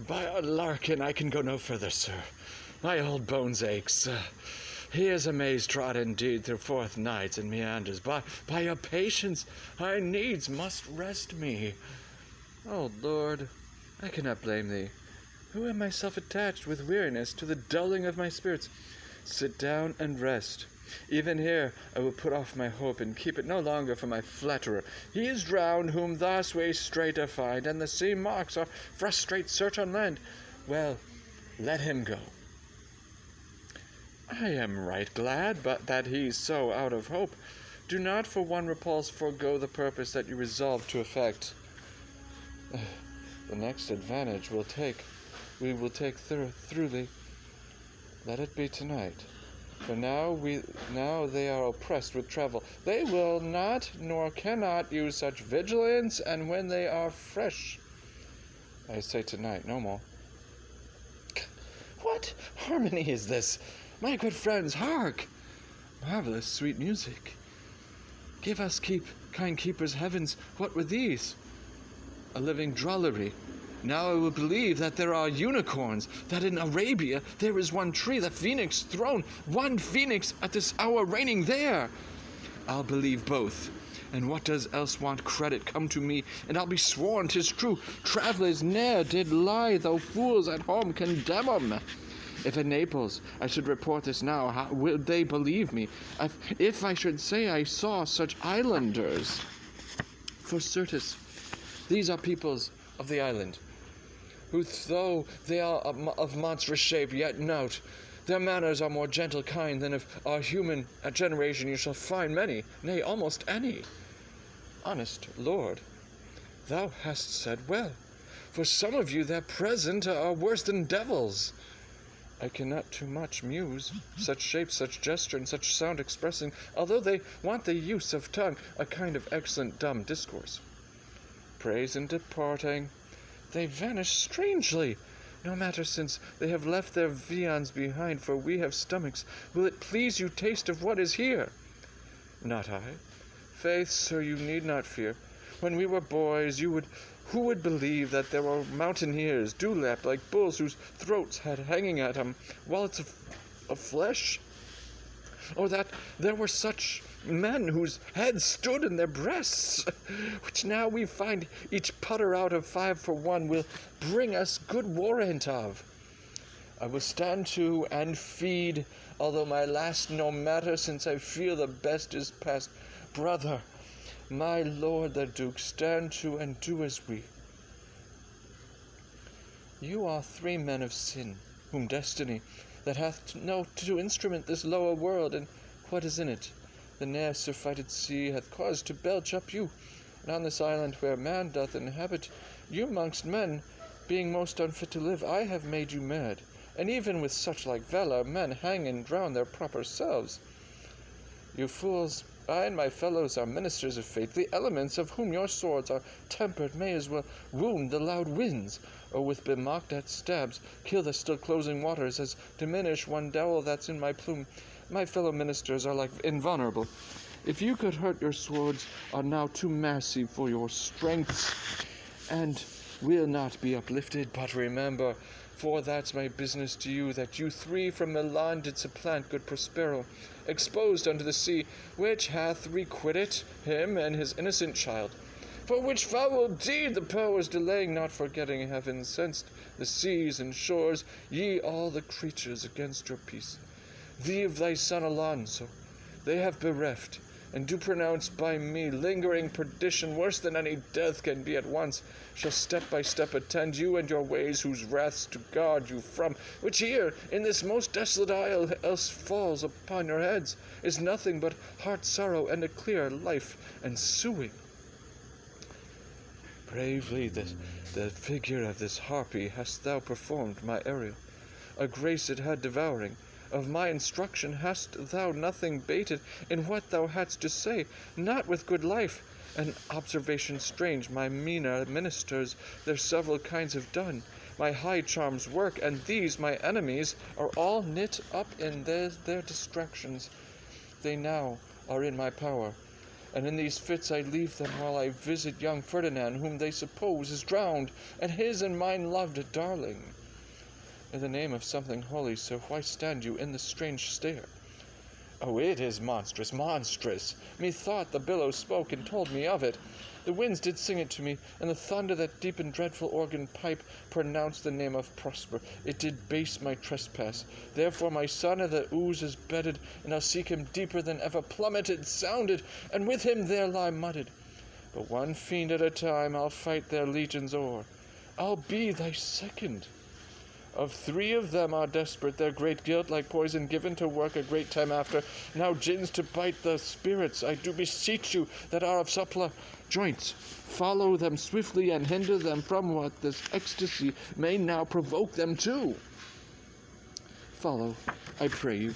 By a larkin, I can go no further, sir. My old bones aches. He is a maze trod indeed through 4th nights and meanders. By your patience, I needs must rest me. Oh, Lord, I cannot blame thee, who am myself attached with weariness to the dulling of my spirits. Sit down and rest. Even here I will put off my hope, and keep it no longer for my flatterer. He is drowned whom thus way straight I find, and the sea marks our frustrate search on land. Well, let him go. I am right glad, but that he's so out of hope. Do not for one repulse forego the purpose that you resolve to effect. The next advantage we will take through thee. Let it be tonight. For now they are oppressed with travel. They will not nor cannot use such vigilance, and when they are fresh. I say tonight, no more. What harmony is this? My good friends, hark! Marvelous sweet music. Give us, kind keepers, heavens, what were these? A living drollery. Now I will believe that there are unicorns, that in Arabia there is one tree, the phoenix throne, one phoenix at this hour reigning there. I'll believe both. And what does else want credit come to me, and I'll be sworn 'tis true. Travellers ne'er did lie, though fools at home condemn 'em. If in Naples I should report this now, how would they believe me? If I should say I saw such islanders? For certes, these are peoples of the island, who though they are of monstrous shape, yet note, their manners are more gentle kind than of our human generation you shall find many, nay, almost any. Honest Lord, thou hast said well, for some of you that present are worse than devils. I cannot too much muse, such shape, such gesture, and such sound expressing, although they want the use of tongue, a kind of excellent dumb discourse. Praise in departing, they vanish strangely. No matter, since they have left their viands behind, for we have stomachs. Will it please you taste of what is here? Not I. Faith, sir, you need not fear. When we were boys, who would believe that there were mountaineers, dewlapped like bulls, whose throats had hanging at 'em wallets of flesh? Or that there were such men whose heads stood in their breasts, which now we find each putter out of 5 for 1 will bring us good warrant of. I will stand to and feed, although my last no matter, since I feel the best is past. Brother, my lord the Duke, stand to and do as we. You are 3 men of sin, whom destiny, that hath no to instrument this lower world, and what is in it, the ne'er surfeited sea hath caused to belch up you, and on this island where man doth inhabit, you amongst men, being most unfit to live, I have made you mad, and even with such like valour men hang and drown their proper selves. You fools, I and my fellows are ministers of fate. The elements of whom your swords are tempered may as well wound the loud winds, or with bemocked at stabs kill the still closing waters, as diminish one dowel that's in my plume. My fellow ministers are like invulnerable. If you could hurt, your swords are now too massy for your strengths, and will not be uplifted. But remember, for that's my business to you, that you 3 from Milan did supplant good Prospero, exposed unto the sea, which hath requited him and his innocent child. For which foul deed the powers delaying, not forgetting, have incensed the seas and shores, ye all the creatures against your peace. Thee of thy son Alonso they have bereft, and do pronounce by me lingering perdition, worse than any death can be at once, shall step by step attend you and your ways, whose wraths to guard you from, which here, in this most desolate isle, else falls upon your heads, is nothing but heart sorrow and a clear life ensuing. Bravely the figure of this harpy hast thou performed, my Ariel. A grace it had devouring. Of my instruction hast thou nothing bated in what thou hadst to say, not with good life. An observation strange, my meaner ministers their several kinds have done. My high charms work, and these, my enemies, are all knit up in their distractions. They now are in my power. and in these fits I leave them while I visit young Ferdinand, whom they suppose is drowned, and his and mine loved darling. In the name of something holy, sir, why stand you in this strange stare? Oh, it is monstrous, monstrous! Methought the billows spoke and told me of it. The winds did sing it to me, and the thunder that deep and dreadful organ pipe pronounced the name of Prosper. It did base my trespass. Therefore my son in the ooze is bedded, and I'll seek him deeper than ever plummeted, sounded, and with him there lie mudded. But one fiend at a time I'll fight their legions o'er. I'll be thy second. Of 3 of them are desperate, their great guilt like poison given to work a great time after. Now gins to bite the spirits, I do beseech you, that are of suppler joints. Follow them swiftly and hinder them from what this ecstasy may now provoke them to. Follow, I pray you,